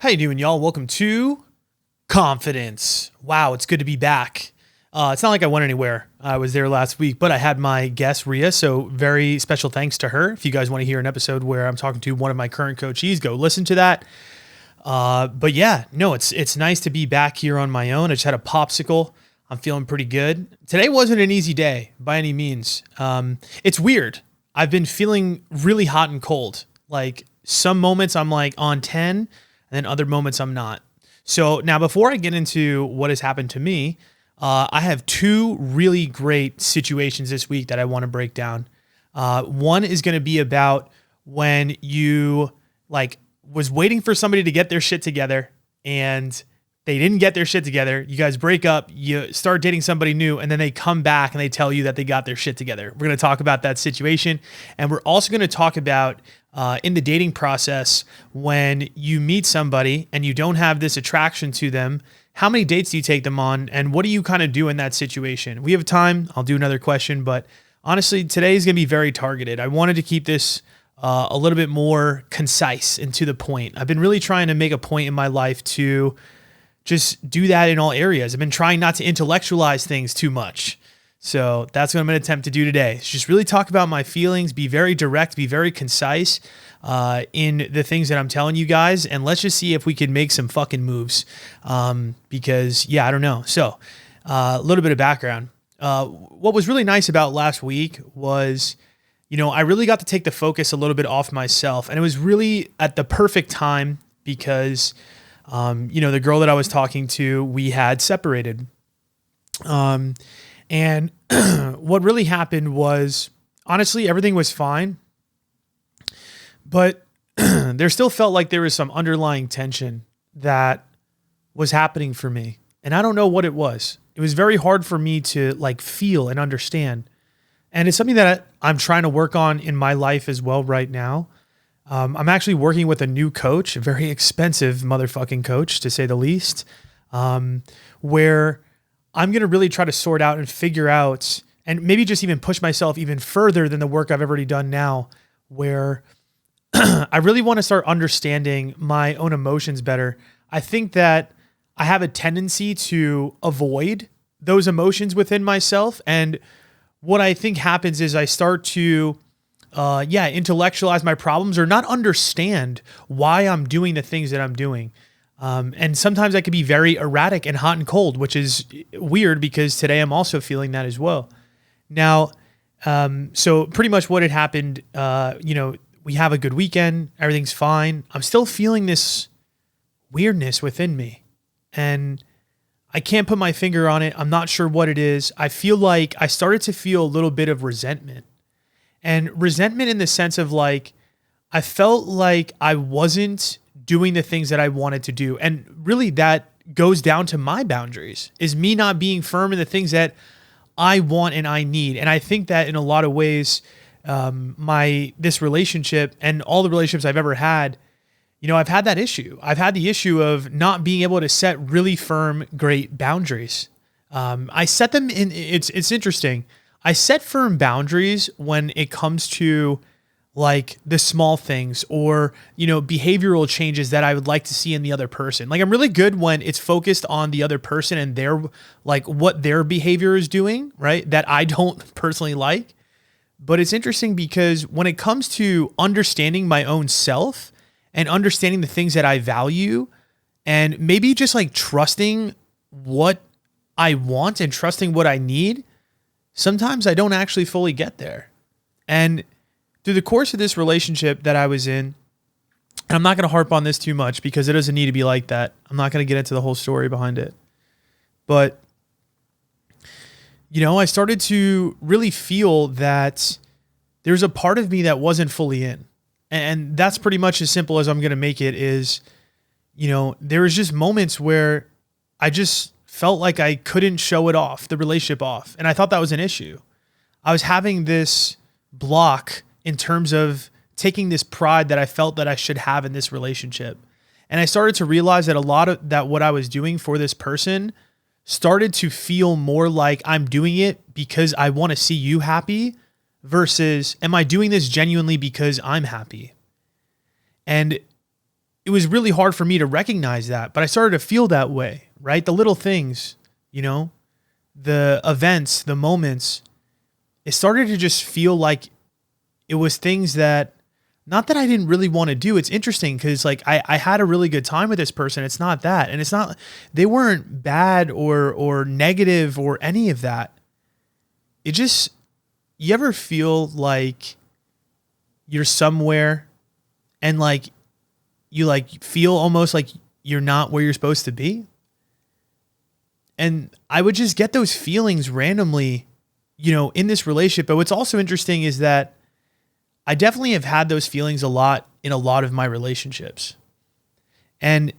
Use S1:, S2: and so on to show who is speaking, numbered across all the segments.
S1: How you doing, y'all? Welcome to Confidence. Wow, it's good to be back. It's not like I went anywhere. I was there last week, but I had my guest, Rhea, so very special thanks to her. If you guys want to hear an episode where I'm talking to one of my current coachees, go listen to that. But yeah, no, it's nice to be back here on my own. I just had a popsicle. I'm feeling pretty good. Today wasn't an easy day by any means. It's weird. I've been feeling really hot and cold. Like some moments I'm like on 10, and then other moments I'm not. So now before I get into what has happened to me, I have two really great situations this week that I want to break down. One is going to be about when you was waiting for somebody to get their shit together and they didn't get their shit together. You guys break up, you start dating somebody new, and then they come back and they tell you that they got their shit together. We're going to talk about that situation. And we're also going to talk about in the dating process, when you meet somebody and you don't have this attraction to them, how many dates do you take them on? And what do you kind of do in that situation? We have time. I'll do another question, but honestly, today is going to be very targeted. I wanted to keep this a little bit more concise and to the point. I've been really trying to make a point in my life to just do that in all areas. I've been trying not to intellectualize things too much. So that's what I'm going to attempt to do today. It's just really talk about my feelings, be very direct, be very concise in the things that I'm telling you guys. And let's just see if we can make some fucking moves. Because yeah, I don't know. So a little bit of background. What was really nice about last week was, I really got to take the focus a little bit off myself. And it was really at the perfect time because the girl that I was talking to, we had separated. And what really happened was, honestly, everything was fine, but there still felt like there was some underlying tension that was happening for me. And I don't know what it was. It was very hard for me to feel and understand. And it's something that I'm trying to work on in my life as well right now. I'm actually working with a new coach, a very expensive motherfucking coach, to say the least, where I'm going to really try to sort out and figure out, and maybe just even push myself even further than the work I've already done now, where I really want to start understanding my own emotions better. I think that I have a tendency to avoid those emotions within myself. And what I think happens is I start to intellectualize my problems or not understand why I'm doing the things that I'm doing. And sometimes I can be very erratic and hot and cold, which is weird because today I'm also feeling that as well. Now, so pretty much what had happened, we have a good weekend, everything's fine. I'm still feeling this weirdness within me and I can't put my finger on it. I'm not sure what it is. I feel like I started to feel a little bit of resentment. And resentment in the sense of I felt like I wasn't doing the things that I wanted to do. And really that goes down to my boundaries, is me not being firm in the things that I want and I need. And I think that in a lot of ways, this relationship and all the relationships I've ever had, I've had that issue. I've had the issue of not being able to set really firm, great boundaries. I set them in, it's interesting. I set firm boundaries when it comes to the small things or, behavioral changes that I would like to see in the other person. I'm really good when it's focused on the other person and their, what their behavior is doing, right? That I don't personally like. But it's interesting because when it comes to understanding my own self and understanding the things that I value and maybe just trusting what I want and trusting what I need, sometimes I don't actually fully get there. And through the course of this relationship that I was in, and I'm not going to harp on this too much because it doesn't need to be like that. I'm not going to get into the whole story behind it. But, I started to really feel that there's a part of me that wasn't fully in. And that's pretty much as simple as I'm going to make it is, there was just moments where I just felt like I couldn't show it off, the relationship off. And I thought that was an issue. I was having this block in terms of taking this pride that I felt that I should have in this relationship. And I started to realize that a lot of that, what I was doing for this person started to feel more like I'm doing it because I want to see you happy versus am I doing this genuinely because I'm happy? And it was really hard for me to recognize that, but I started to feel that way, right? The little things, the events, the moments, it started to just feel like it was things that, not that I didn't really want to do. It's interesting because like I had a really good time with this person. It's not that. And it's not, they weren't bad or negative or any of that. It just, you ever feel like you're somewhere and like you like feel almost like you're not where you're supposed to be? And I would just get those feelings randomly, in this relationship. But what's also interesting is that I definitely have had those feelings a lot in a lot of my relationships. And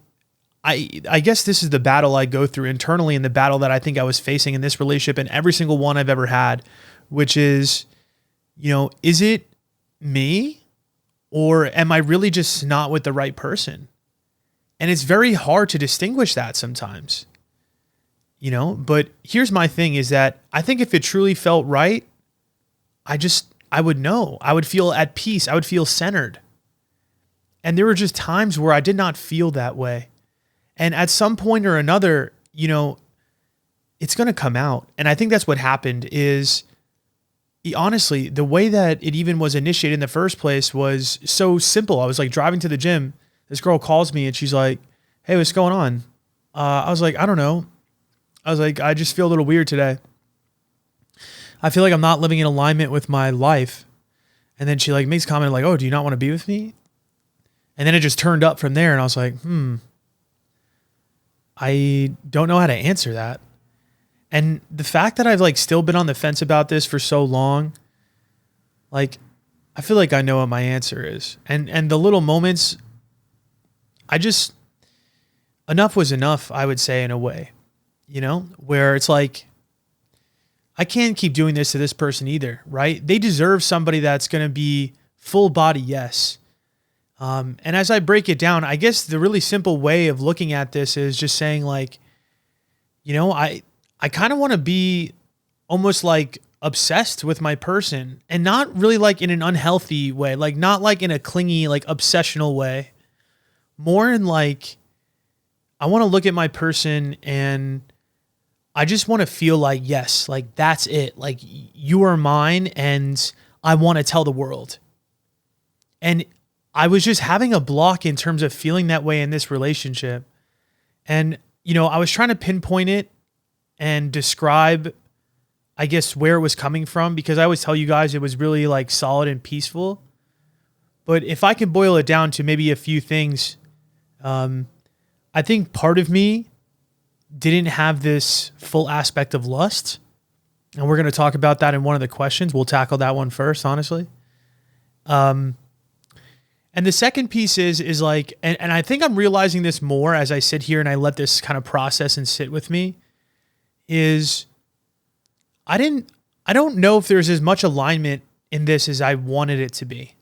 S1: I guess this is the battle I go through internally and the battle that I think I was facing in this relationship and every single one I've ever had, which is, is it me or am I really just not with the right person? And it's very hard to distinguish that sometimes, but here's my thing is that I think if it truly felt right, I would know. I would feel at peace. I would feel centered. And there were just times where I did not feel that way. And at some point or another, it's going to come out. And I think that's what happened is, honestly, the way that it even was initiated in the first place was so simple. I was like driving to the gym. This girl calls me and she's like, "Hey, what's going on?" I was like, "I don't know." I was like, "I just feel a little weird today. I feel like I'm not living in alignment with my life." And then she like makes a comment like, "Oh, do you not want to be with me?" And then it just turned up from there. And I was like, I don't know how to answer that. And the fact that I've like still been on the fence about this for so long, like, I feel like I know what my answer is. And the little moments, enough was enough, I would say, in a way, where it's like, I can't keep doing this to this person either, right? They deserve somebody that's going to be full body, yes. And as I break it down, I guess the really simple way of looking at this is just saying like, I kind of want to be almost like obsessed with my person and not really like in an unhealthy way, like not like in a clingy, like obsessional way, more in like, I want to look at my person and I just want to feel like, yes, like that's it. Like you are mine and I want to tell the world. And I was just having a block in terms of feeling that way in this relationship. And, I was trying to pinpoint it and describe, I guess, where it was coming from, because I always tell you guys it was really like solid and peaceful. But if I can boil it down to maybe a few things, I think part of me didn't have this full aspect of lust. And we're going to talk about that in one of the questions. We'll tackle that one first, honestly. And the second piece is like, and I think I'm realizing this more as I sit here and I let this kind of process and sit with me, is I don't know if there's as much alignment in this as I wanted it to be.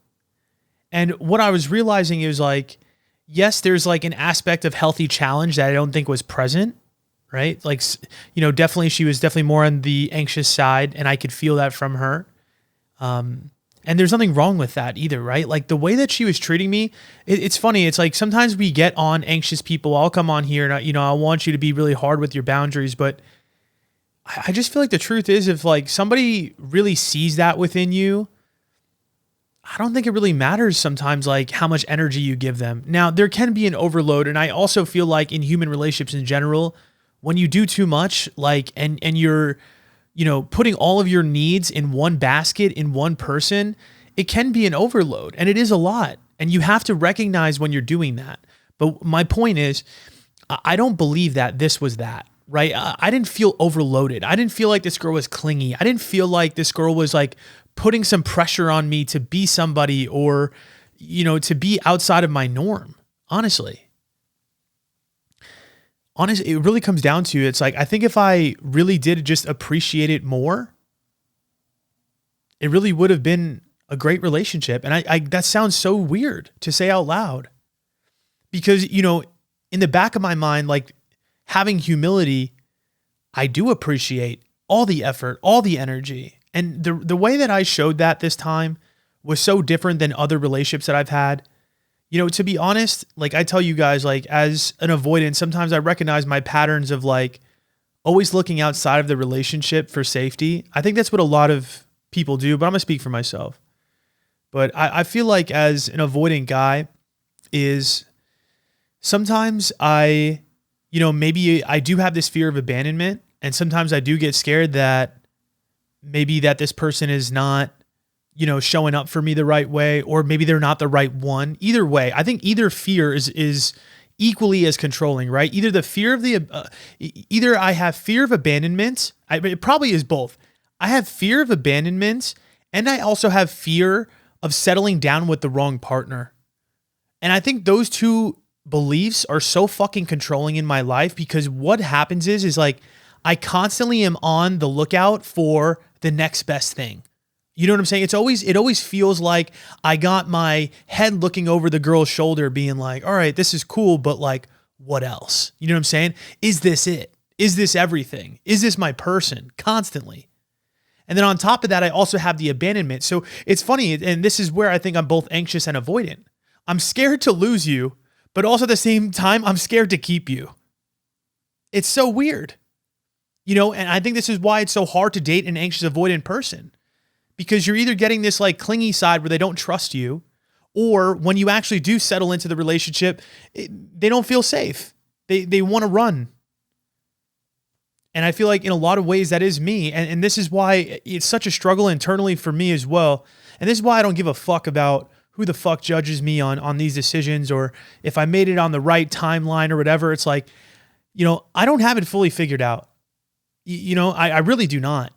S1: And what I was realizing is like, yes, there's like an aspect of healthy challenge that I don't think was present, right? Like, definitely she was definitely more on the anxious side and I could feel that from her. And there's nothing wrong with that either, right? Like the way that she was treating me, it's funny. It's like sometimes we get on anxious people. I'll come on here and I want you to be really hard with your boundaries, but I just feel like the truth is if like somebody really sees that within you, I don't think it really matters sometimes like how much energy you give them. Now there can be an overload. And I also feel like in human relationships in general, when you do too much, like, and you're, putting all of your needs in one basket in one person, it can be an overload and it is a lot. And you have to recognize when you're doing that. But my point is, I don't believe that this was that, right? I didn't feel overloaded. I didn't feel like this girl was clingy. I didn't feel like this girl was like putting some pressure on me to be somebody or, to be outside of my norm, honestly. Honestly, it really comes down to, it's like, I think if I really did just appreciate it more, it really would have been a great relationship. And I that sounds so weird to say out loud because, in the back of my mind, like having humility, I do appreciate all the effort, all the energy. And the way that I showed that this time was so different than other relationships that I've had. To be honest, like I tell you guys, like as an avoidant, sometimes I recognize my patterns of like always looking outside of the relationship for safety. I think that's what a lot of people do, but I'm gonna speak for myself. But I feel like as an avoidant guy is sometimes maybe I do have this fear of abandonment. And sometimes I do get scared that maybe that this person is not, showing up for me the right way, or maybe they're not the right one. Either way, I think either fear is equally as controlling, right? Either the fear of either I have fear of abandonment. It probably is both. I have fear of abandonment, and I also have fear of settling down with the wrong partner. And I think those two beliefs are so fucking controlling in my life, because what happens is like I constantly am on the lookout for the next best thing. You know what I'm saying? It always feels like I got my head looking over the girl's shoulder being like, all right, this is cool, but like, what else? You know what I'm saying? Is this it? Is this everything? Is this my person? Constantly. And then on top of that, I also have the abandonment. So it's funny, and this is where I think I'm both anxious and avoidant. I'm scared to lose you, but also at the same time, I'm scared to keep you. It's so weird. And I think this is why it's so hard to date an anxious avoidant person, because you're either getting this like clingy side where they don't trust you, or when you actually do settle into the relationship, they don't feel safe. They want to run. And I feel like in a lot of ways that is me. And this is why it's such a struggle internally for me as well. And this is why I don't give a fuck about who the fuck judges me on these decisions, or if I made it on the right timeline or whatever. It's like, I don't have it fully figured out. I really do not.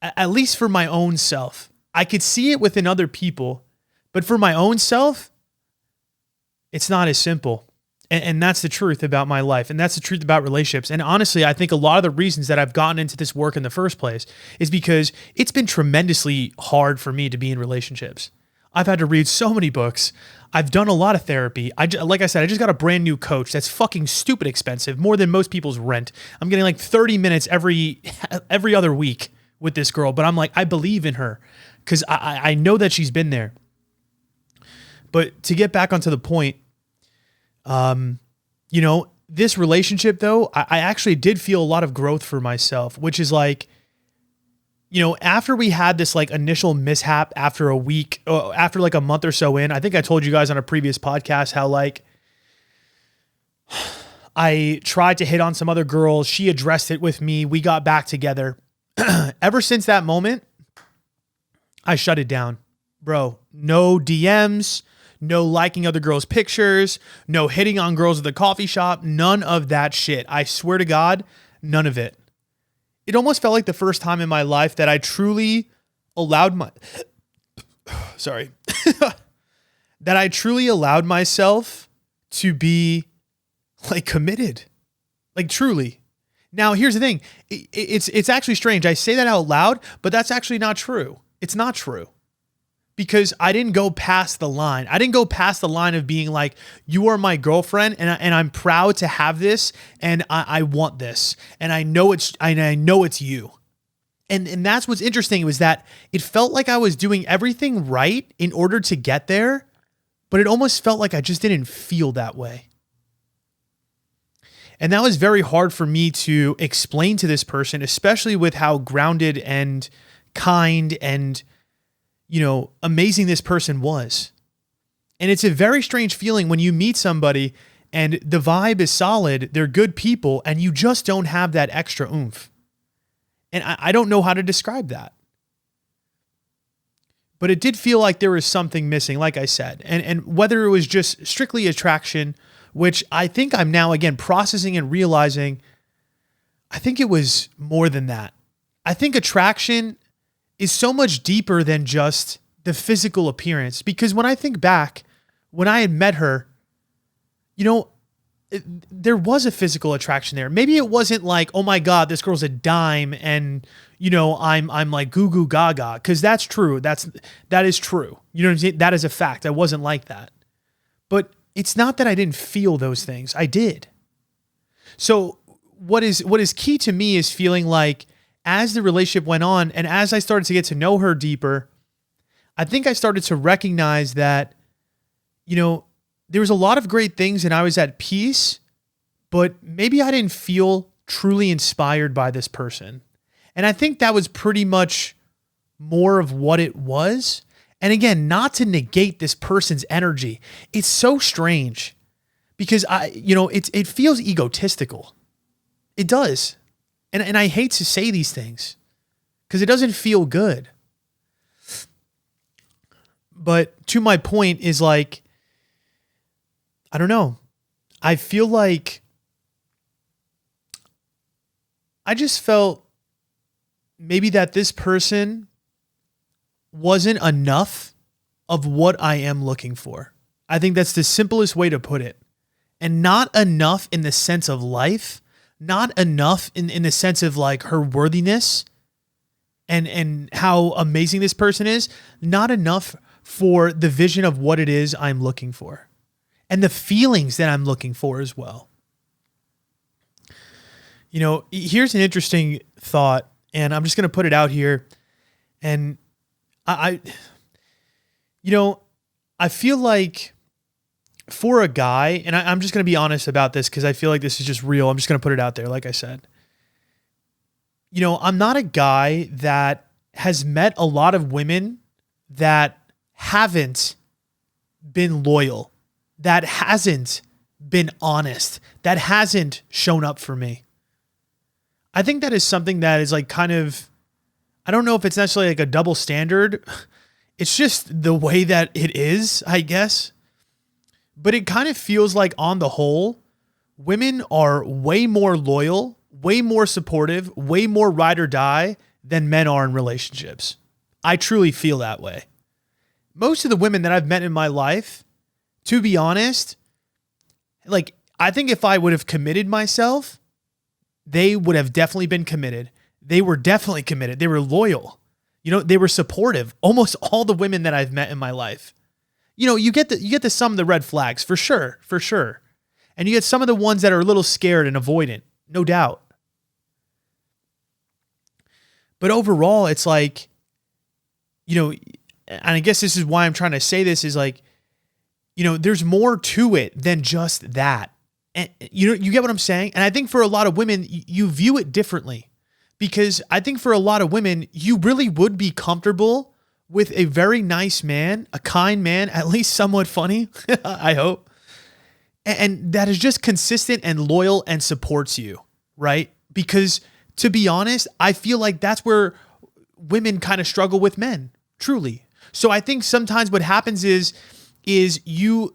S1: At least for my own self. I could see it within other people, but for my own self, it's not as simple. And that's the truth about my life. And that's the truth about relationships. And honestly, I think a lot of the reasons that I've gotten into this work in the first place is because it's been tremendously hard for me to be in relationships. I've had to read so many books. I've done a lot of therapy. Like I said, I just got a brand new coach that's fucking stupid expensive, more than most people's rent. I'm getting like 30 minutes every other week with this girl, but I'm like, I believe in her because I know that she's been there. But to get back onto the point, this relationship though, I actually did feel a lot of growth for myself, which is like, after we had this like initial mishap after a week, after like a month or so in, I think I told you guys on a previous podcast how like I tried to hit on some other girls. She addressed it with me. We got back together. Ever since that moment, I shut it down, bro. No DMs, no liking other girls' pictures, no hitting on girls at the coffee shop, none of that shit. I swear to God, none of it. It almost felt like the first time in my life that I truly allowed that I truly allowed myself to be like committed, like truly. Now, here's the thing. It's actually strange. I say that out loud, but that's actually not true. It's not true. Because I didn't go past the line. I didn't go past the line of being like, you are my girlfriend and I'm proud to have this and I want this. And I know it's you. And that's what's interesting was that it felt like I was doing everything right in order to get there, but it almost felt like I just didn't feel that way. And that was very hard for me to explain to this person, especially with how grounded and kind and amazing this person was. And it's a very strange feeling when you meet somebody and the vibe is solid, they're good people, and you just don't have that extra oomph. And I don't know how to describe that. But it did feel like there was something missing, like I said. And whether it was just strictly attraction, which I think I'm now, again, processing and realizing, I think it was more than that. I think attraction is so much deeper than just the physical appearance. Because when I think back, when I had met her, there was a physical attraction there. Maybe it wasn't like, oh my God, this girl's a dime and, I'm like goo goo gaga. Because that's true. That is true. You know what I'm saying? That is a fact. I wasn't like that. But it's not that I didn't feel those things. I did. So what is key to me is feeling like as the relationship went on and as I started to get to know her deeper, I think I started to recognize that, there was a lot of great things and I was at peace, but maybe I didn't feel truly inspired by this person. And I think that was pretty much more of what it was. And again, not to negate this person's energy. It's so strange because it feels egotistical. It does. And I hate to say these things because it doesn't feel good. But to my point is like, I don't know. I feel like I just felt maybe that this person wasn't enough of what I am looking for. I think that's the simplest way to put it. And not enough in the sense of life, not enough in the sense of like her worthiness and how amazing this person is, not enough for the vision of what it is I'm looking for and the feelings that I'm looking for as well. You know, here's an interesting thought, and I'm just going to put it out here. And I feel like for a guy, and I'm just going to be honest about this because I feel like this is just real. I'm just going to put it out there. Like I said, you know, I'm not a guy that has met a lot of women that haven't been loyal, that hasn't been honest, that hasn't shown up for me. I think that is something that is like kind of, I don't know if it's necessarily like a double standard. It's just the way that it is, I guess. But it kind of feels like on the whole, women are way more loyal, way more supportive, way more ride or die than men are in relationships. I truly feel that way. Most of the women that I've met in my life, to be honest, like I think if I would have committed myself, they would have definitely been committed. They were definitely committed. They were loyal. You know, they were supportive. Almost all the women that I've met in my life. You know, you get the some of the red flags for sure. And you get some of the ones that are a little scared and avoidant, no doubt. But overall, it's like, you know, and I guess this is why I'm trying to say this is like, you know, there's more to it than just that. And you know, you get what I'm saying? And I think for a lot of women, you view it differently because I think for a lot of women, you really would be comfortable with a very nice man, a kind man, at least somewhat funny, I hope. And that is just consistent and loyal and supports you, right? Because to be honest, I feel like that's where women kind of struggle with men, truly. So I think sometimes what happens is you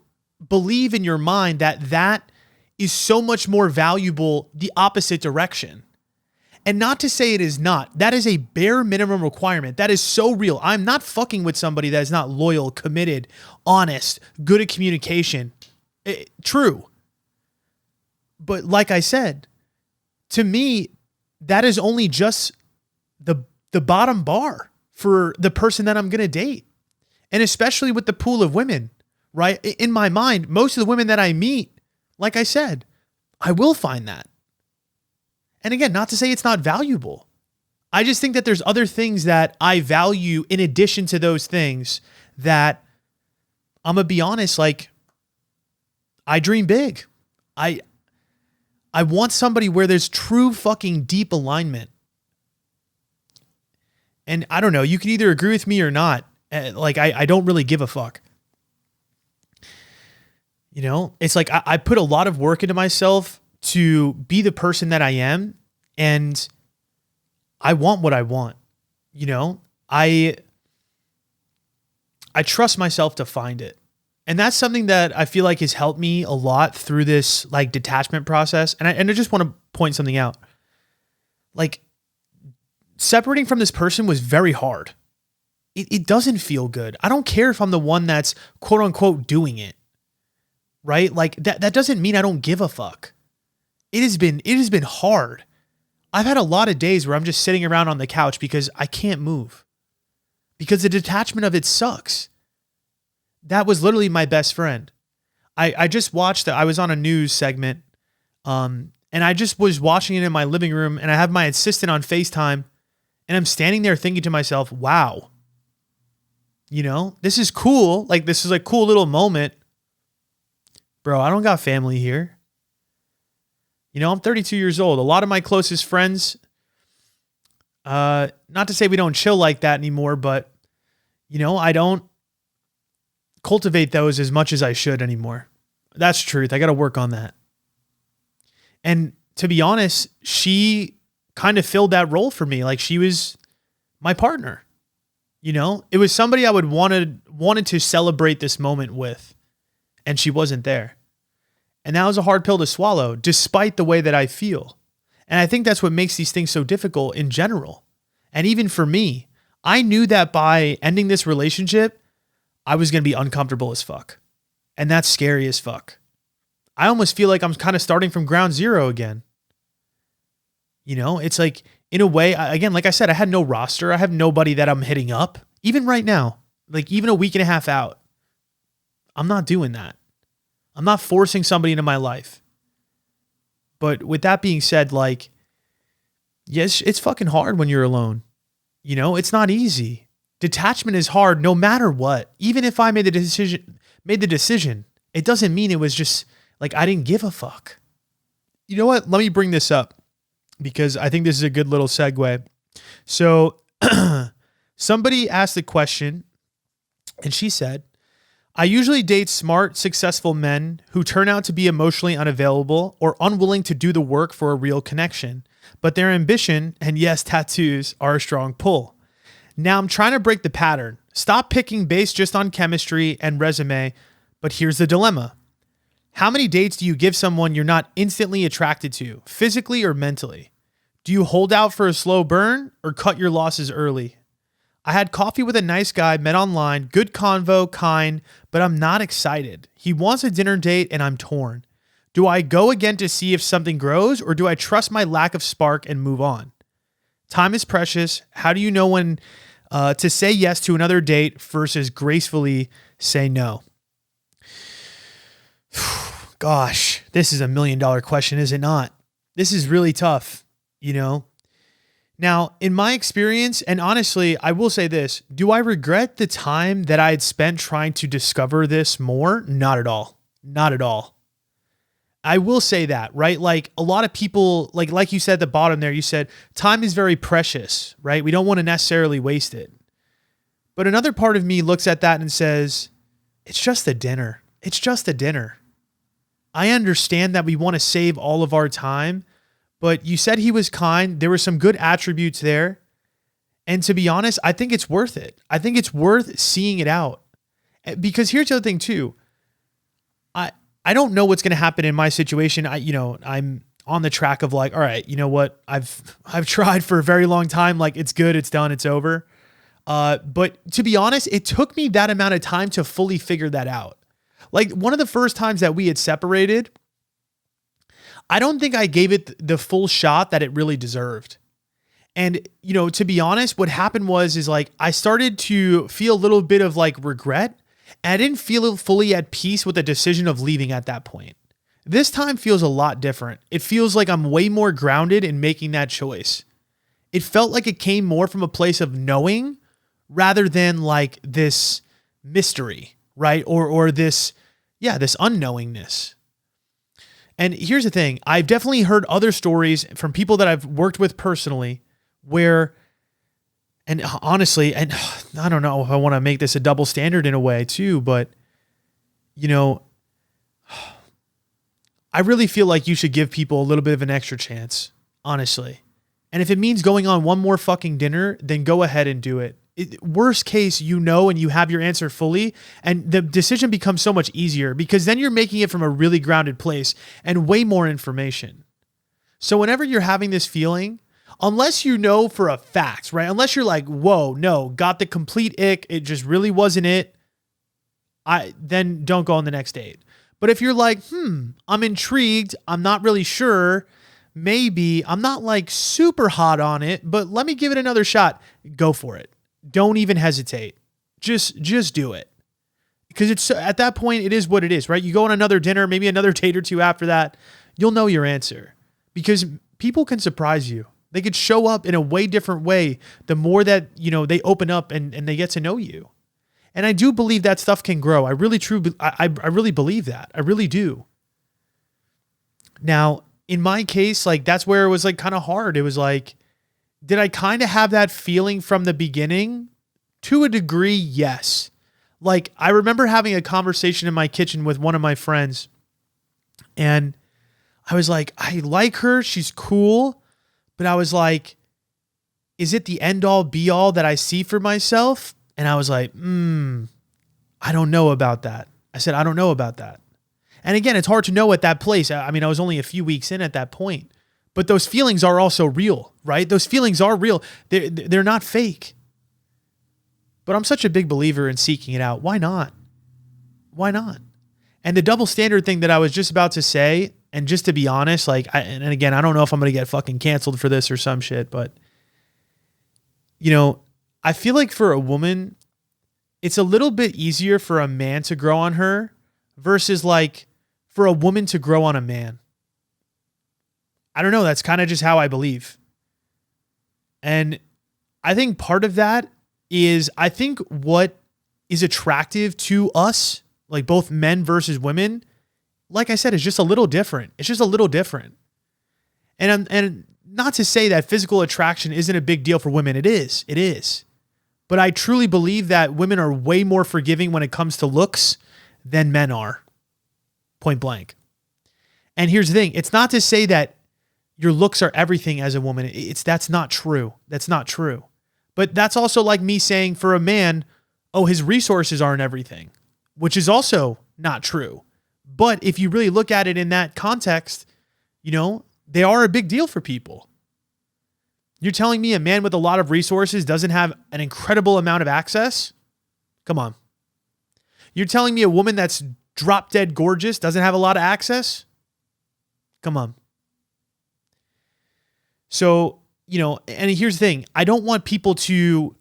S1: believe in your mind that is so much more valuable the opposite direction. And not to say it is not. That is a bare minimum requirement. That is so real. I'm not fucking with somebody that is not loyal, committed, honest, good at communication. True. But like I said, to me, that is only just the bottom bar for the person that I'm going to date. And especially with the pool of women, right? In my mind, most of the women that I meet, like I said, I will find that. And again, not to say it's not valuable. I just think that there's other things that I value in addition to those things that I'm going to be honest, like I dream big. I want somebody where there's true fucking deep alignment. And I don't know, you can either agree with me or not. Like I don't really give a fuck. You know, it's like I put a lot of work into myself to be the person that I am, and I want what I want. You know, I trust myself to find it. And that's something that I feel like has helped me a lot through this like detachment process. And I just want to point something out. Like separating from this person was very hard. It doesn't feel good. I don't care if I'm the one that's quote unquote doing it. Right? Like that doesn't mean I don't give a fuck. It has been hard. I've had a lot of days where I'm just sitting around on the couch because I can't move. Because the detachment of it sucks. That was literally my best friend. I just watched I was on a news segment, and I just was watching it in my living room, and I have my assistant on FaceTime, and I'm standing there thinking to myself, wow, you know, this is cool. Like, this is a cool little moment. Bro, I don't got family here. I'm 32 years old. A lot of my closest friends, not to say we don't chill like that anymore, but, I don't cultivate those as much as I should anymore. That's truth. I got to work on that. And to be honest, she kind of filled that role for me. Like she was my partner. It was somebody I wanted to celebrate this moment with, and she wasn't there. And that was a hard pill to swallow, despite the way that I feel. And I think that's what makes these things so difficult in general. And even for me, I knew that by ending this relationship, I was going to be uncomfortable as fuck. And that's scary as fuck. I almost feel like I'm kind of starting from ground zero again. It's like, in a way, again, like I said, I had no roster. I have nobody that I'm hitting up. Even right now, like even a week and a half out, I'm not doing that. I'm not forcing somebody into my life. But with that being said, like, yes, it's fucking hard when you're alone. It's not easy. Detachment is hard no matter what. Even if I made the decision, it doesn't mean it was just like I didn't give a fuck. You know what? Let me bring this up because I think this is a good little segue. So somebody asked the question and she said, I usually date smart, successful men who turn out to be emotionally unavailable or unwilling to do the work for a real connection, but their ambition and yes, tattoos are a strong pull. Now I'm trying to break the pattern. Stop picking based just on chemistry and resume, but here's the dilemma. How many dates do you give someone you're not instantly attracted to, physically or mentally? Do you hold out for a slow burn or cut your losses early? I had coffee with a nice guy, met online, good convo, kind, but I'm not excited. He wants a dinner date and I'm torn. Do I go again to see if something grows or do I trust my lack of spark and move on? Time is precious. How do you know when to say yes to another date versus gracefully say no? Gosh, this is $1 million question, is it not? This is really tough, Now, in my experience, and honestly, I will say this, do I regret the time that I had spent trying to discover this more? Not at all. Not at all. I will say that, right? Like a lot of people, like you said at the bottom there, you said time is very precious, right? We don't want to necessarily waste it. But another part of me looks at that and says, it's just a dinner. It's just a dinner. I understand that we want to save all of our time, but you said he was kind. There were some good attributes there. And to be honest, I think it's worth it. I think it's worth seeing it out. Because here's the other thing too. I don't know what's going to happen in my situation. I'm on the track of like, all right, you know what? I've tried for a very long time. Like it's good. It's done. It's over. But to be honest, it took me that amount of time to fully figure that out. Like one of the first times that we had separated, I don't think I gave it the full shot that it really deserved. And, to be honest, what happened is like, I started to feel a little bit of like regret. And I didn't feel fully at peace with the decision of leaving at that point. This time feels a lot different. It feels like I'm way more grounded in making that choice. It felt like it came more from a place of knowing rather than like this mystery, right? Or this unknowingness. And here's the thing. I've definitely heard other stories from people that I've worked with personally where, and honestly, and I don't know if I want to make this a double standard in a way too, but I really feel like you should give people a little bit of an extra chance, honestly. And if it means going on one more fucking dinner, then go ahead and do it. Worst case, and you have your answer fully, and the decision becomes so much easier because then you're making it from a really grounded place and way more information. So whenever you're having this feeling, unless you know for a fact, right? Unless you're like, whoa, no, got the complete ick, it just really wasn't it, then don't go on the next date. But if you're like, I'm intrigued, I'm not really sure, maybe, I'm not like super hot on it, but let me give it another shot, go for it. Don't even hesitate. Just do it. Because it's at that point, it is what it is, right? You go on another dinner, maybe another date or two after that, you'll know your answer. Because people can surprise you. They could show up in a way different way the more that, they open up and they get to know you. And I do believe that stuff can grow. I really really believe that. I really do. Now, in my case, like that's where it was like kind of hard. It was like, did I kind of have that feeling from the beginning? To a degree, yes. Like I remember having a conversation in my kitchen with one of my friends, and I was like, I like her. She's cool. But I was like, is it the end all be all that I see for myself? And I was like, I don't know about that. I said, I don't know about that. And again, it's hard to know at that place. I mean, I was only a few weeks in at that point, but those feelings are also real, right? Those feelings are real. They're not fake. But I'm such a big believer in seeking it out. Why not? Why not? And the double standard thing that I was just about to say, and just to be honest, like, and again, I don't know if I'm going to get fucking canceled for this or some shit, but you know, I feel like for a woman, it's a little bit easier for a man to grow on her versus like for a woman to grow on a man. I don't know. That's kind of just how I believe. And I think part of that is I think what is attractive to us, like both men versus women, like I said, is just a little different. It's just a little different. And not to say that physical attraction isn't a big deal for women. It is. It is. But I truly believe that women are way more forgiving when it comes to looks than men are. Point blank. And here's the thing. It's not to say that your looks are everything as a woman. That's not true. That's not true. But that's also like me saying for a man, oh, his resources aren't everything, which is also not true. But if you really look at it in that context, you know, they are a big deal for people. You're telling me a man with a lot of resources doesn't have an incredible amount of access? Come on. You're telling me a woman that's drop dead gorgeous doesn't have a lot of access? Come on. So, you know, and here's the thing. I don't want people to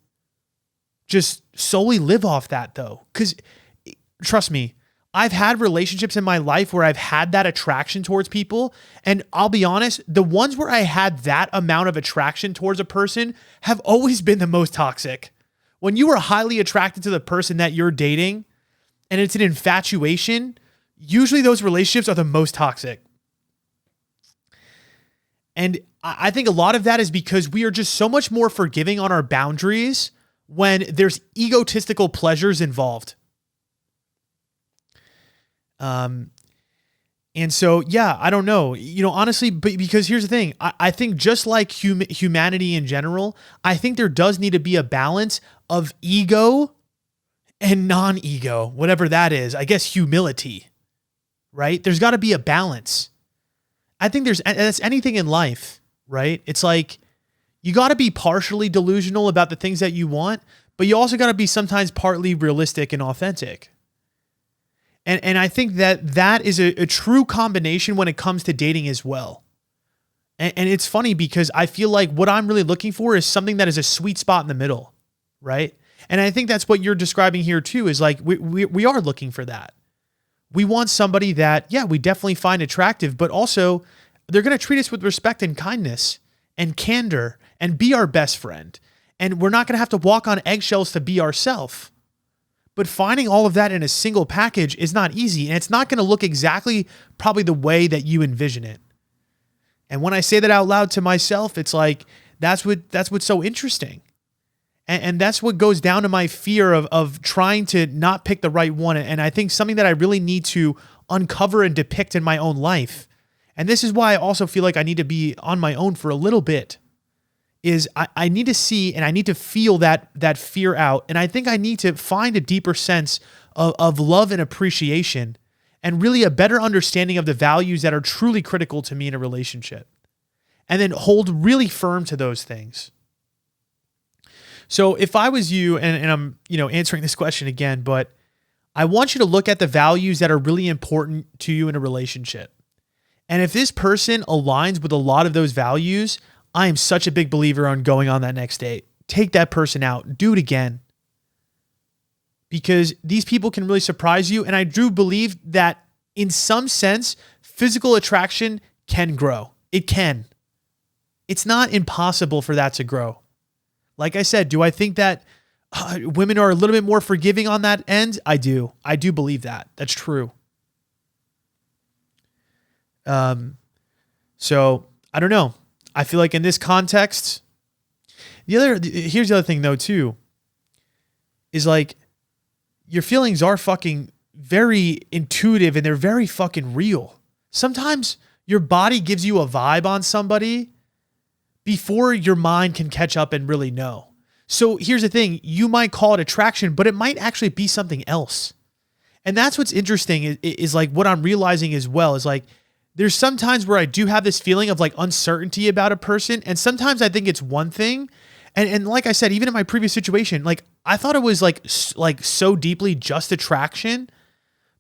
S1: just solely live off that though. Because trust me, I've had relationships in my life where I've had that attraction towards people. And I'll be honest, the ones where I had that amount of attraction towards a person have always been the most toxic. When you are highly attracted to the person that you're dating and it's an infatuation, usually those relationships are the most toxic. And I think a lot of that is because we are just so much more forgiving on our boundaries when there's egotistical pleasures involved. And so, yeah, I don't know, you know, honestly, but because here's the thing, I think just like humanity in general, I think there does need to be a balance of ego and non-ego, whatever that is, I guess humility, right? There's got to be a balance. I think that's anything in life, right? It's like, you got to be partially delusional about the things that you want, but you also got to be sometimes partly realistic and authentic. And I think that is a true combination when it comes to dating as well. And it's funny because I feel like what I'm really looking for is something that is a sweet spot in the middle, right? And I think that's what you're describing here too, is like we are looking for that. We want somebody that, yeah, we definitely find attractive, but also they're going to treat us with respect and kindness and candor and be our best friend. And we're not going to have to walk on eggshells to be ourselves. But finding all of that in a single package is not easy, and it's not going to look exactly probably the way that you envision it. And when I say that out loud to myself, it's like, that's what's so interesting. And that's what goes down to my fear of trying to not pick the right one. And I think something that I really need to uncover and depict in my own life. And this is why I also feel like I need to be on my own for a little bit. Is I need to see and I need to feel that fear out. And I think I need to find a deeper sense of love and appreciation and really a better understanding of the values that are truly critical to me in a relationship. And then hold really firm to those things. So if I was you, and I'm, you know, answering this question again, but I want you to look at the values that are really important to you in a relationship. And if this person aligns with a lot of those values, I am such a big believer on going on that next date. Take that person out. Do it again. Because these people can really surprise you. And I do believe that in some sense, physical attraction can grow. It can. It's not impossible for that to grow. Like I said, do I think that women are a little bit more forgiving on that end. I do believe that. That's true. So I don't know. I feel like in this context, here's the other thing though too, is like your feelings are fucking very intuitive and they're very fucking real. Sometimes your body gives you a vibe on somebody before your mind can catch up and really know. So here's the thing, you might call it attraction, but it might actually be something else. And that's what's interesting is like what I'm realizing as well is like, there's some times where I do have this feeling of like uncertainty about a person. And sometimes I think it's one thing. And like I said, even in my previous situation, like I thought it was like so deeply just attraction,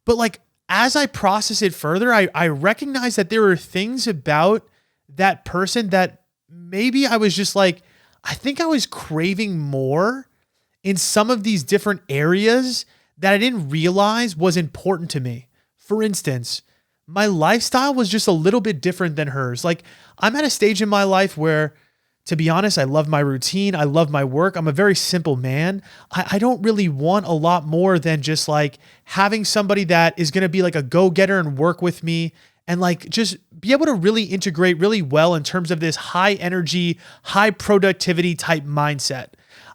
S1: but like, as I process it further, I recognize that there are things about that person that maybe I was just like, I think I was craving more in some of these different areas that I didn't realize was important to me. For instance, my lifestyle was just a little bit different than hers. Like I'm at a stage in my life where, to be honest, I love my routine. I love my work. I'm a very simple man. I don't really want a lot more than just like having somebody that is going to be like a go-getter and work with me and like just be able to really integrate really well in terms of this high energy, high productivity type mindset.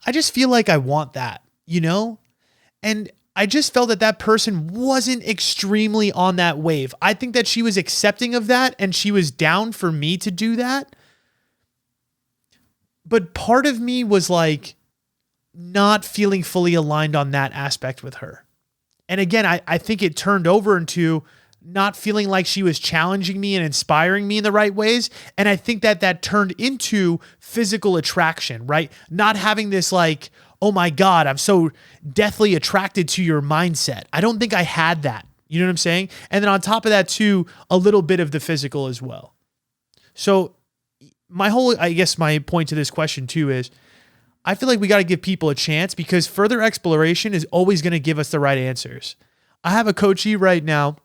S1: I just feel like I want that, you know? And I just felt that that person wasn't extremely on that wave. I think that she was accepting of that and she was down for me to do that. But part of me was like not feeling fully aligned on that aspect with her. And again, I think it turned over into not feeling like she was challenging me and inspiring me in the right ways. And I think that that turned into physical attraction, right? Not having this like, oh my God, I'm so deathly attracted to your mindset. I don't think I had that. You know what I'm saying? And then on top of that too, a little bit of the physical as well. So my point to this question too is I feel like we got to give people a chance because further exploration is always going to give us the right answers. I have a coachee right now.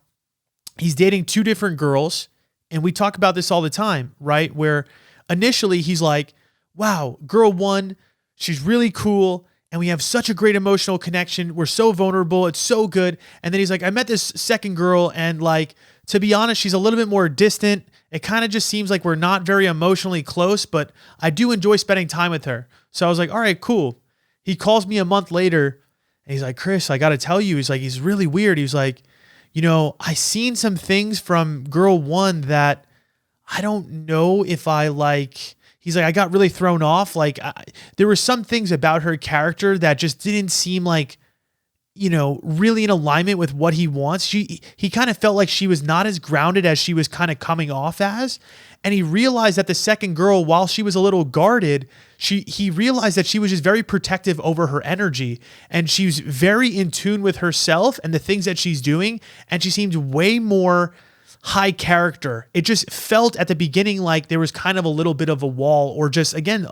S1: He's dating 2 different girls and we talk about this all the time, right? Where initially he's like, wow, girl 1, she's really cool. And we have such a great emotional connection. We're so vulnerable. It's so good. And then he's like, I met this second girl and like, to be honest, she's a little bit more distant. It kind of just seems like we're not very emotionally close, but I do enjoy spending time with her. So I was like, all right, cool. He calls me a month later and he's like, Chris, I got to tell you, he's really weird. He was like, you know, I seen some things from girl 1 that I don't know if I like. He's like, I got really thrown off. Like there were some things about her character that just didn't seem like, you know, really in alignment with what he wants. He kind of felt like she was not as grounded as she was kind of coming off as. And he realized that the second girl, while she was a little guarded, he realized that she was just very protective over her energy. And she's very in tune with herself and the things that she's doing. And she seemed way more high character. It just felt at the beginning like there was kind of a little bit of a wall or just, again,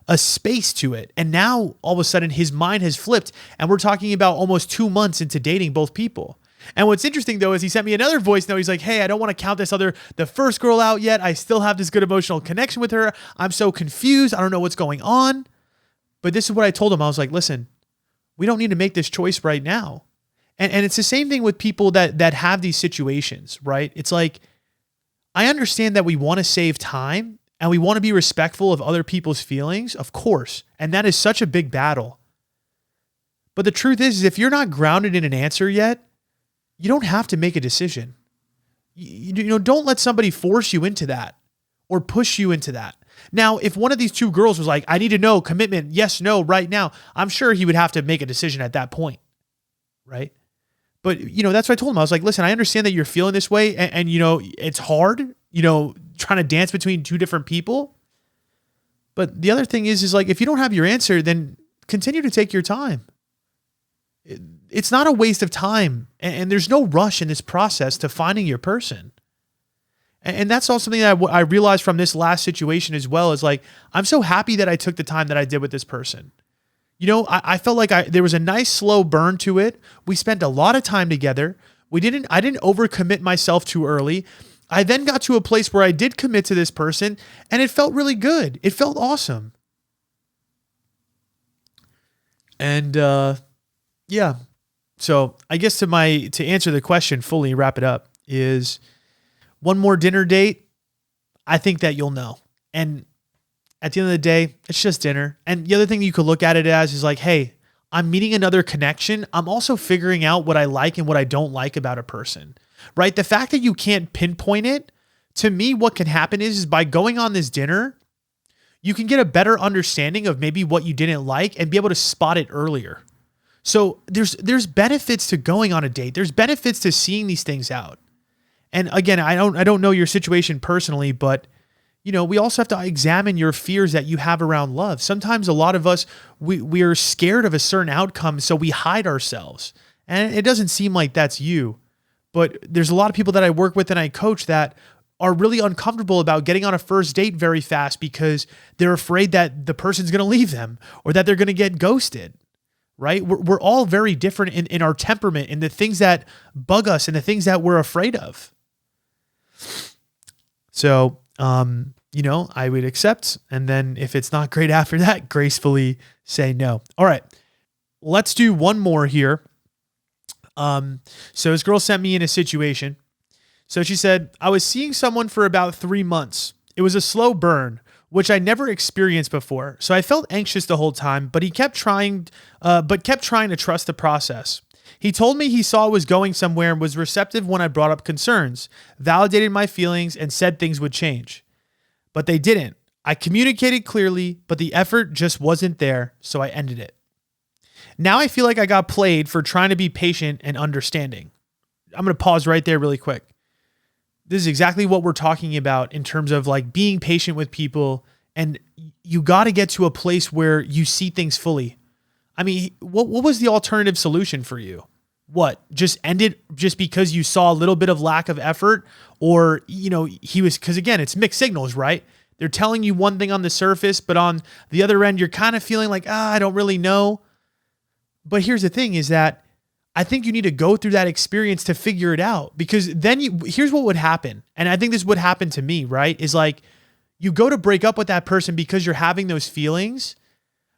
S1: a space to it. And now all of a sudden his mind has flipped and we're talking about almost 2 months into dating both people. And what's interesting though, is he sent me another voice note. He's like, hey, I don't want to count the first girl out yet. I still have this good emotional connection with her. I'm so confused. I don't know what's going on. But this is what I told him. I was like, listen, we don't need to make this choice right now. And it's the same thing with people that have these situations, right? It's like, I understand that we want to save time and we want to be respectful of other people's feelings, of course. And that is such a big battle. But the truth is if you're not grounded in an answer yet, you don't have to make a decision. You know, don't let somebody force you into that or push you into that. Now, if one of these 2 girls was like, I need to know commitment, yes, no, right now, I'm sure he would have to make a decision at that point, right? But, you know, that's what I told him. I was like, listen, I understand that you're feeling this way and you know, it's hard, you know, trying to dance between 2 different people. But the other thing is like, if you don't have your answer, then continue to take your time. It's not a waste of time and there's no rush in this process to finding your person. And that's also something that I realized from this last situation as well is like, I'm so happy that I took the time that I did with this person. You know, I felt like there was a nice slow burn to it. We spent a lot of time together. I didn't overcommit myself too early. I then got to a place where I did commit to this person and it felt really good. It felt awesome. And yeah. So I guess to answer the question fully, wrap it up, is one more dinner date. I think that you'll know. And at the end of the day, it's just dinner. And the other thing you could look at it as is like, hey, I'm meeting another connection. I'm also figuring out what I like and what I don't like about a person, right? The fact that you can't pinpoint it, to me, what can happen is by going on this dinner, you can get a better understanding of maybe what you didn't like and be able to spot it earlier. So there's benefits to going on a date. There's benefits to seeing these things out. And again, I don't know your situation personally, but we also have to examine your fears that you have around love. Sometimes a lot of us, we are scared of a certain outcome, so we hide ourselves. And it doesn't seem like that's you. But there's a lot of people that I work with and I coach that are really uncomfortable about getting on a first date very fast because they're afraid that the person's going to leave them or that they're going to get ghosted, right? We're all very different in our temperament and the things that bug us and the things that we're afraid of. So, I would accept. And then if it's not great after that, gracefully say no. All right, let's do one more here. So this girl sent me in a situation. So she said, I was seeing someone for about 3 months. It was a slow burn, which I never experienced before. So I felt anxious the whole time, but he kept trying to trust the process. He told me he saw I was going somewhere and was receptive when I brought up concerns, validated my feelings, and said things would change. But they didn't. I communicated clearly, but the effort just wasn't there, so I ended it. Now I feel like I got played for trying to be patient and understanding. I'm going to pause right there really quick. This is exactly what we're talking about in terms of like being patient with people, and you got to get to a place where you see things fully. I mean, what was the alternative solution for you? What? Just end it just because you saw a little bit of lack of effort? Or, because again, it's mixed signals, right? They're telling you one thing on the surface, but on the other end, you're kind of feeling like, I don't really know. But here's the thing is that I think you need to go through that experience to figure it out, because then here's what would happen. And I think this would happen to me, right? Is like you go to break up with that person because you're having those feelings,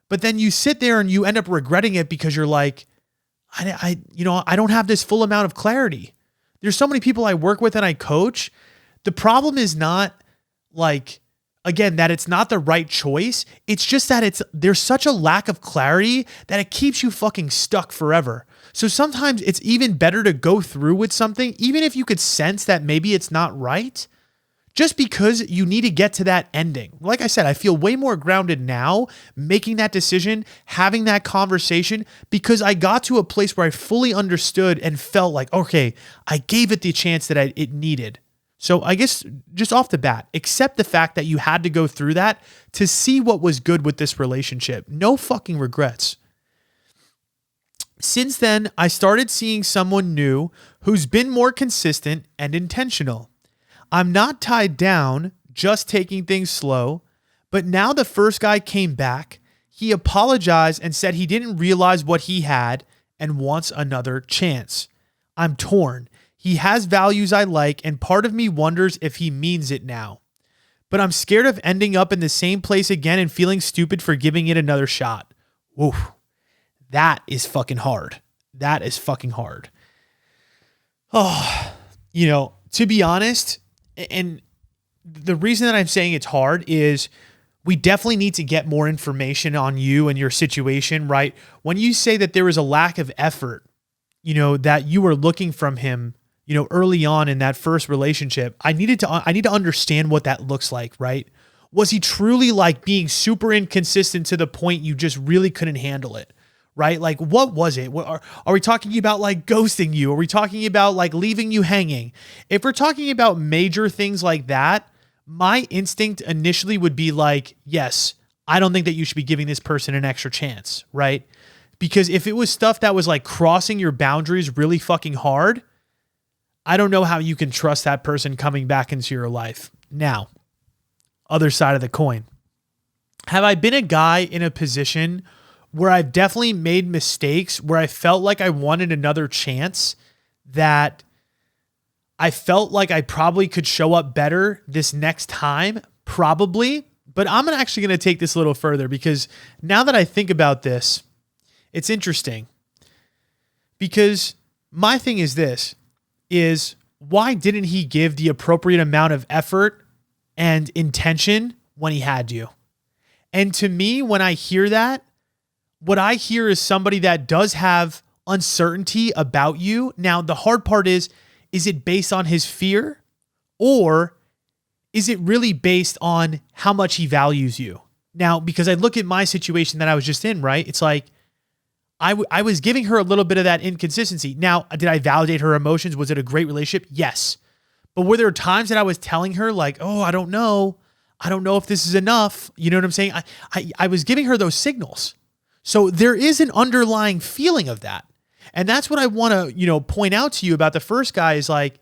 S1: but then you sit there and you end up regretting it because you're like, I don't have this full amount of clarity. There's so many people I work with and I coach. The problem is not like, again, that it's not the right choice. It's just that there's such a lack of clarity that it keeps you fucking stuck forever. So sometimes it's even better to go through with something, even if you could sense that maybe it's not right, just because you need to get to that ending. Like I said, I feel way more grounded now making that decision, having that conversation, because I got to a place where I fully understood and felt like, okay, I gave it the chance that it needed. So I guess just off the bat, accept the fact that you had to go through that to see what was good with this relationship. No fucking regrets. Since then, I started seeing someone new who's been more consistent and intentional. I'm not tied down, just taking things slow, but now the first guy came back. He apologized and said he didn't realize what he had and wants another chance. I'm torn. He has values I like, and part of me wonders if he means it now. But I'm scared of ending up in the same place again and feeling stupid for giving it another shot. Oof. That is fucking hard. That is fucking hard. Oh, to be honest, and the reason that I'm saying it's hard is we definitely need to get more information on you and your situation, right? When you say that there was a lack of effort, that you were looking from him, early on in that first relationship, I need to understand what that looks like, right? Was he truly like being super inconsistent to the point you just really couldn't handle it? Right? Like, what was it? Are we talking about like ghosting you? Are we talking about like leaving you hanging? If we're talking about major things like that, my instinct initially would be like, yes, I don't think that you should be giving this person an extra chance, right? Because if it was stuff that was like crossing your boundaries really fucking hard, I don't know how you can trust that person coming back into your life. Now, other side of the coin. Have I been a guy in a position where I've definitely made mistakes, where I felt like I wanted another chance, that I felt like I probably could show up better this next time? Probably. But I'm actually going to take this a little further, because now that I think about this, it's interesting because my thing is this, is why didn't he give the appropriate amount of effort and intention when he had you? And to me, when I hear that, what I hear is somebody that does have uncertainty about you. Now, the hard part is it based on his fear, or is it really based on how much he values you? Now, because I look at my situation that I was just in, right? It's like I was giving her a little bit of that inconsistency. Now, did I validate her emotions? Was it a great relationship? Yes. But were there times that I was telling her like, oh, I don't know if this is enough. You know what I'm saying? I was giving her those signals. So there is an underlying feeling of that. And that's what I want to, point out to you about the first guy is like,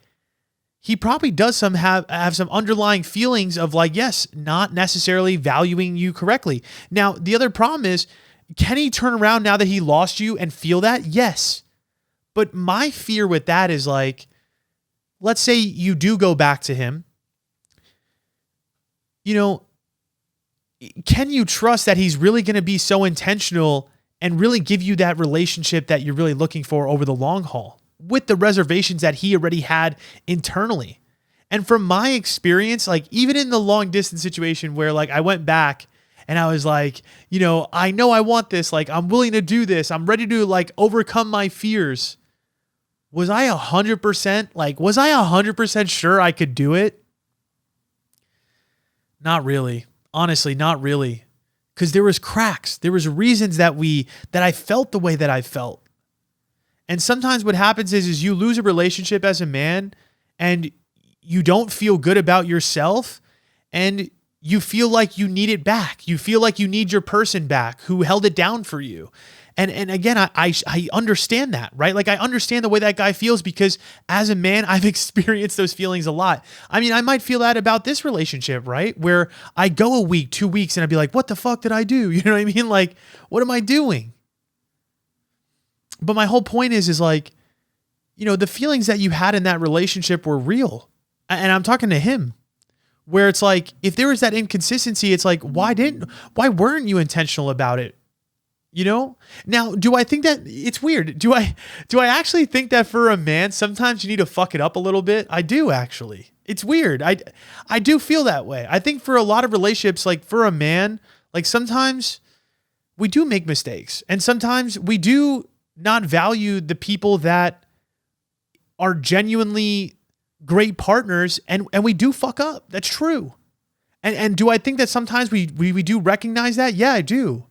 S1: he probably does have some underlying feelings of like, yes, not necessarily valuing you correctly. Now, the other problem is, can he turn around now that he lost you and feel that? Yes. But my fear with that is like, let's say you do go back to him. Can you trust that he's really going to be so intentional and really give you that relationship that you're really looking for over the long haul with the reservations that he already had internally? And from my experience, like even in the long distance situation where like I went back and I was like, I know I want this. Like, I'm willing to do this. I'm ready to like overcome my fears. Was I 100% sure I could do it? Not really. Honestly, not really. Because there was cracks. There was reasons that I felt the way that I felt. And sometimes what happens is you lose a relationship as a man and you don't feel good about yourself and you feel like you need it back. You feel like you need your person back who held it down for you. And again, I understand that, right? Like I understand the way that guy feels because as a man, I've experienced those feelings a lot. I mean, I might feel that about this relationship, right? Where I go a week, 2 weeks, and I'd be like, what the fuck did I do? You know what I mean? Like, what am I doing? But my whole point is like, the feelings that you had in that relationship were real. And I'm talking to him. Where it's like, if there was that inconsistency, it's like, why weren't you intentional about it? Now, do I think that it's weird? Do I actually think that for a man, sometimes you need to fuck it up a little bit? I do actually. It's weird. I do feel that way. I think for a lot of relationships, like for a man, like sometimes we do make mistakes and sometimes we do not value the people that are genuinely great partners and we do fuck up. That's true. And do I think that sometimes we do recognize that? Yeah, I do.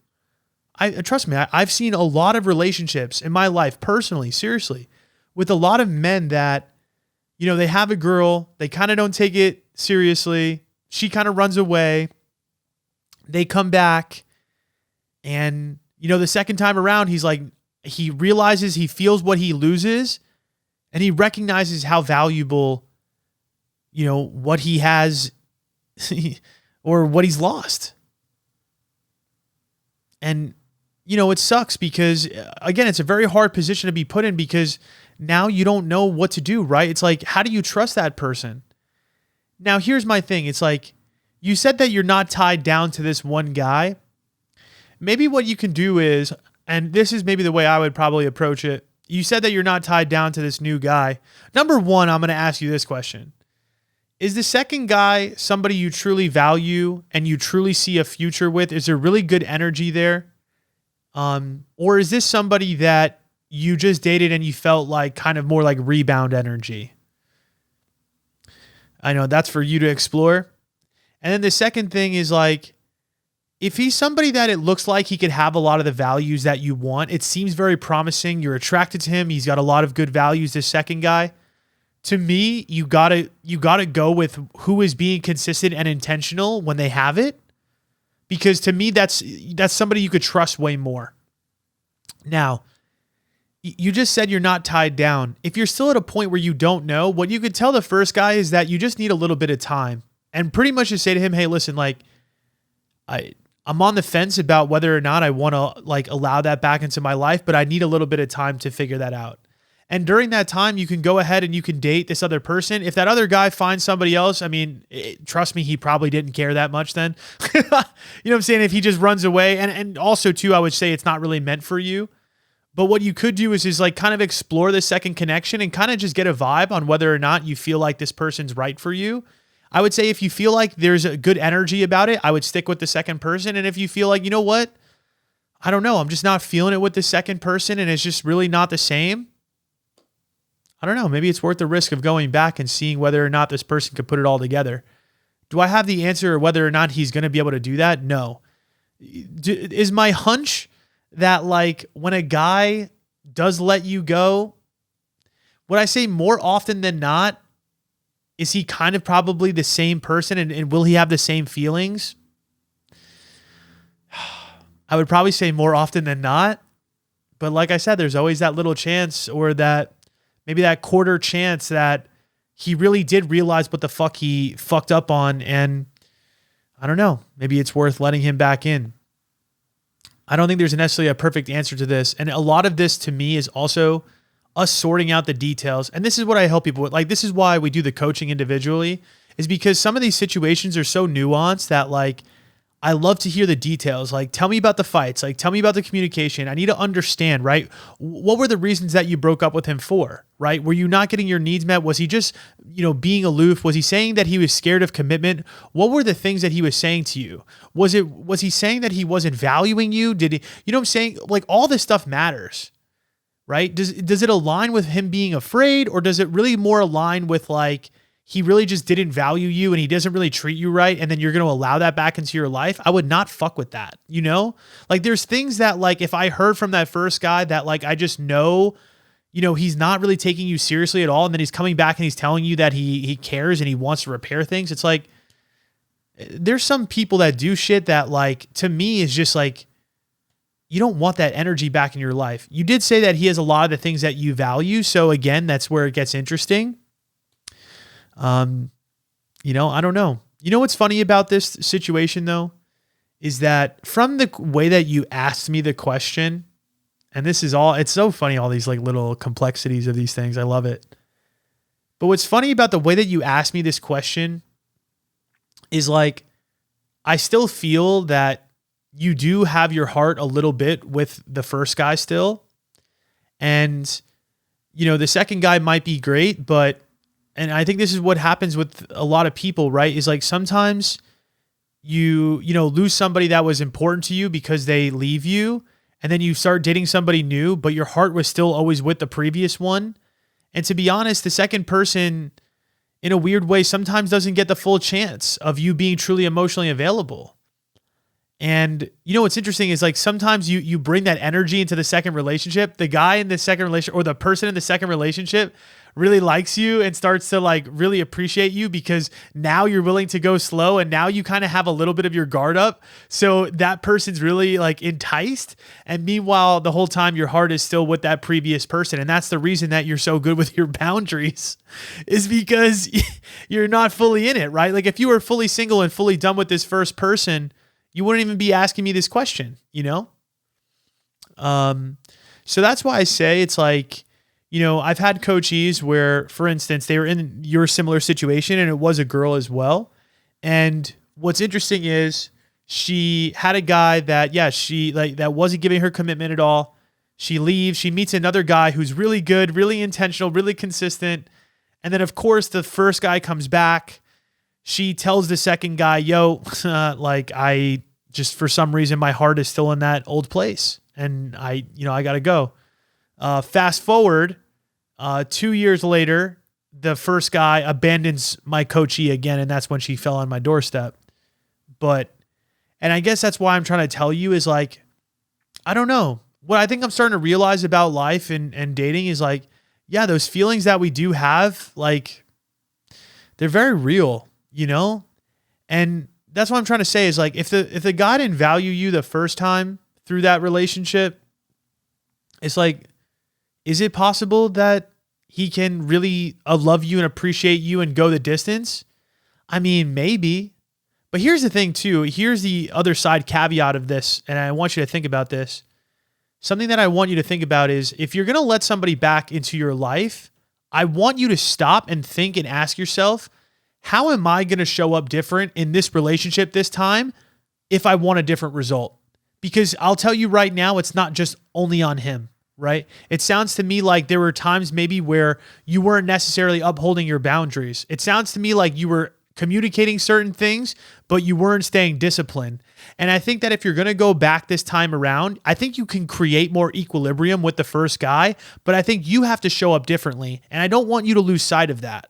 S1: Trust me, I've seen a lot of relationships in my life personally, seriously, with a lot of men that, they have a girl, they kind of don't take it seriously. She kind of runs away. They come back and, the second time around, he's like, he realizes he feels what he loses and he recognizes how valuable, what he has or what he's lost. And, it sucks because, again, it's a very hard position to be put in because now you don't know what to do, right? It's like, how do you trust that person? Now, here's my thing. It's like, you said that you're not tied down to this one guy. Maybe what you can do is, and this is maybe the way I would probably approach it. You said that you're not tied down to this new guy. Number one, I'm going to ask you this question. Is the second guy somebody you truly value and you truly see a future with? Is there really good energy there? Or is this somebody that you just dated and you felt like kind of more like rebound energy? I know that's for you to explore. And then the second thing is like, if he's somebody that it looks like he could have a lot of the values that you want, it seems very promising. You're attracted to him. He's got a lot of good values. This second guy, to me, you gotta go with who is being consistent and intentional when they have it, because to me, that's somebody you could trust way more. Now, you just said you're not tied down. If you're still at a point where you don't know, what you could tell the first guy is that you just need a little bit of time, and pretty much just say to him, "Hey, listen, like, I'm on the fence about whether or not I want to like allow that back into my life, but I need a little bit of time to figure that out." And during that time, you can go ahead and you can date this other person. If that other guy finds somebody else, I mean, trust me, he probably didn't care that much then. You know what I'm saying? If he just runs away. And also, too, I would say it's not really meant for you. But what you could do is like kind of explore the second connection and kind of just get a vibe on whether or not you feel like this person's right for you. I would say if you feel like there's a good energy about it, I would stick with the second person. And if you feel like, you know what, I don't know, I'm just not feeling it with the second person and it's just really not the same, I don't know, maybe it's worth the risk of going back and seeing whether or not this person could put it all together. Do I have the answer whether or not he's going to be able to do that? No. Is my hunch that like when a guy does let you go, would I say more often than not, is he kind of probably the same person and will he have the same feelings? I would probably say more often than not. But like I said, there's always that little chance or that maybe that quarter chance that he really did realize what the fuck he fucked up on. And I don't know, maybe it's worth letting him back in. I don't think there's necessarily a perfect answer to this. And a lot of this to me is also us sorting out the details. And this is what I help people with. Like, this is why we do the coaching individually, is because some of these situations are so nuanced that like, I love to hear the details. Like, tell me about the fights. Like, tell me about the communication. I need to understand, right? What were the reasons that you broke up with him for, right? Were you not getting your needs met? Was he just, being aloof? Was he saying that he was scared of commitment? What were the things that he was saying to you? Was he saying that he wasn't valuing you? Did he, what I'm saying? Like, all this stuff matters, right? Does it align with him being afraid, or does it really more align with like, he really just didn't value you and he doesn't really treat you right, and then you're going to allow that back into your life? I would not fuck with that, Like, there's things that like, if I heard from that first guy that like, I just know, he's not really taking you seriously at all, and then he's coming back and he's telling you that he cares and he wants to repair things. It's like, there's some people that do shit that like, to me is just like, you don't want that energy back in your life. You did say that he has a lot of the things that you value. So again, that's where it gets interesting. I don't know. What's funny about this situation though, is that from the way that you asked me the question, and this is all, it's so funny, all these like little complexities of these things. I love it. But what's funny about the way that you asked me this question is like, I still feel that you do have your heart a little bit with the first guy still. And, the second guy might be great, but and I think this is what happens with a lot of people, right? Is like sometimes you lose somebody that was important to you because they leave you, and then you start dating somebody new, but your heart was still always with the previous one. And to be honest, the second person in a weird way sometimes doesn't get the full chance of you being truly emotionally available. And what's interesting is like sometimes you bring that energy into the second relationship. The guy in the second relationship or the person in the second relationship really likes you and starts to like really appreciate you because now you're willing to go slow, and now you kind of have a little bit of your guard up. So that person's really like enticed. And meanwhile, the whole time your heart is still with that previous person. And that's the reason that you're so good with your boundaries, is because you're not fully in it, right? Like if you were fully single and fully done with this first person, you wouldn't even be asking me this question, So that's why I say it's like, I've had coachees where, for instance, they were in your similar situation and it was a girl as well. And what's interesting is she had a guy that, she like that wasn't giving her commitment at all. She leaves, she meets another guy who's really good, really intentional, really consistent. And then of course the first guy comes back. She tells the second guy, yo, like I just, for some reason, my heart is still in that old place and I got to go. Fast forward, 2 years later, the first guy abandons my coachee again. And that's when she fell on my doorstep. And I guess that's why I'm trying to tell you is like, I don't know. What I think I'm starting to realize about life and dating is like, yeah, those feelings that we do have, like they're very real. And that's what I'm trying to say is like, if the guy didn't value you the first time through that relationship, it's like, is it possible that he can really love you and appreciate you and go the distance? I mean, maybe, but here's the thing too. Here's the other side caveat of this. And I want you to think about this. Something that I want you to think about is if you're going to let somebody back into your life, I want you to stop and think and ask yourself, how am I going to show up different in this relationship this time if I want a different result? Because I'll tell you right now, it's not just only on him. right? It sounds to me like there were times maybe where you weren't necessarily upholding your boundaries. It sounds to me like you were communicating certain things, but you weren't staying disciplined. And I think that if you're going to go back this time around, I think you can create more equilibrium with the first guy, but I think you have to show up differently. And I don't want you to lose sight of that,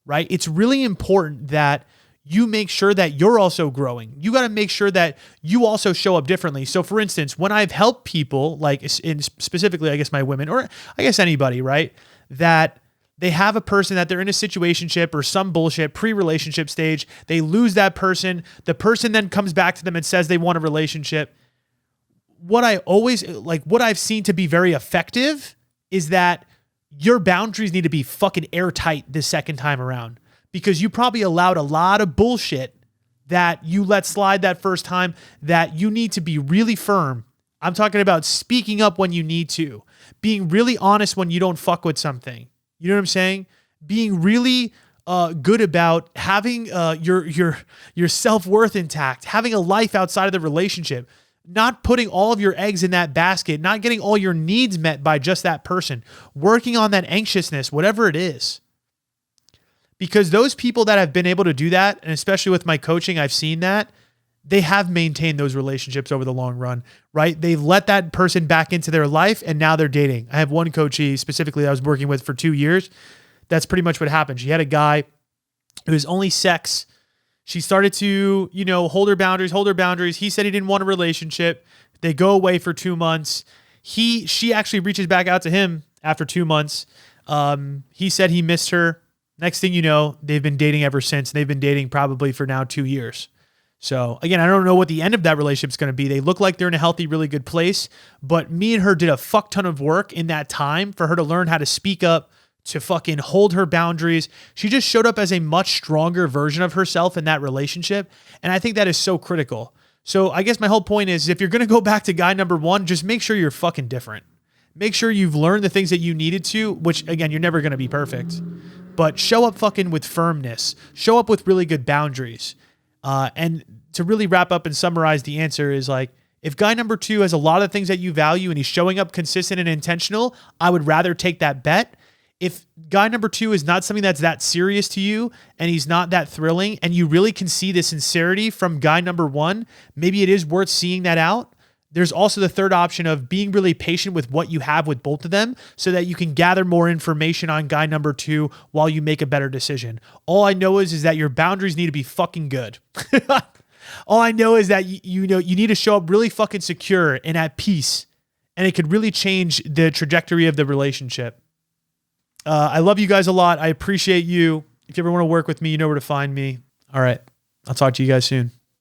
S1: right? It's really important that you make sure that you're also growing. You got to make sure that you also show up differently. So for instance, when I've helped people, like in specifically, I guess my women, or I guess anybody, right? That they have a person that they're in a situationship or some bullshit pre-relationship stage. They lose that person. The person then comes back to them and says they want a relationship. What I've seen to be very effective is that your boundaries need to be fucking airtight this second time around, because you probably allowed a lot of bullshit that you let slide that first time, that you need to be really firm. I'm talking about speaking up when you need to, being really honest when you don't fuck with something. You know what I'm saying? Being really good about having your self-worth intact, having a life outside of the relationship, not putting all of your eggs in that basket, not getting all your needs met by just that person, working on that anxiousness, whatever it is. Because those people that have been able to do that, and especially with my coaching, I've seen that, they have maintained those relationships over the long run, right? They've let that person back into their life and now they're dating. I have one coachee specifically that I was working with for 2 years. That's pretty much what happened. She had a guy who was only sex. She started to, hold her boundaries. He said he didn't want a relationship. They go away for 2 months. She actually reaches back out to him after 2 months. He said he missed her. Next thing you know, they've been dating ever since. They've been dating probably for now 2 years. So again, I don't know what the end of that relationship is going to be. They look like they're in a healthy, really good place, but me and her did a fuck ton of work in that time for her to learn how to speak up, to fucking hold her boundaries. She just showed up as a much stronger version of herself in that relationship. And I think that is so critical. So I guess my whole point is, if you're going to go back to guy number one, just make sure you're fucking different. Make sure you've learned the things that you needed to, which again, you're never going to be perfect, but show up fucking with firmness, show up with really good boundaries. And to really wrap up and summarize, the answer is like, if guy number two has a lot of things that you value and he's showing up consistent and intentional, I would rather take that bet. If guy number two is not something that's that serious to you and he's not that thrilling and you really can see the sincerity from guy number one, maybe it is worth seeing that out. There's also the third option of being really patient with what you have with both of them so that you can gather more information on guy number two while you make a better decision. All I know is that your boundaries need to be fucking good. All I know is that you need to show up really fucking secure and at peace, and it could really change the trajectory of the relationship. I love you guys a lot. I appreciate you. If you ever want to work with me, you know where to find me. All right. I'll talk to you guys soon.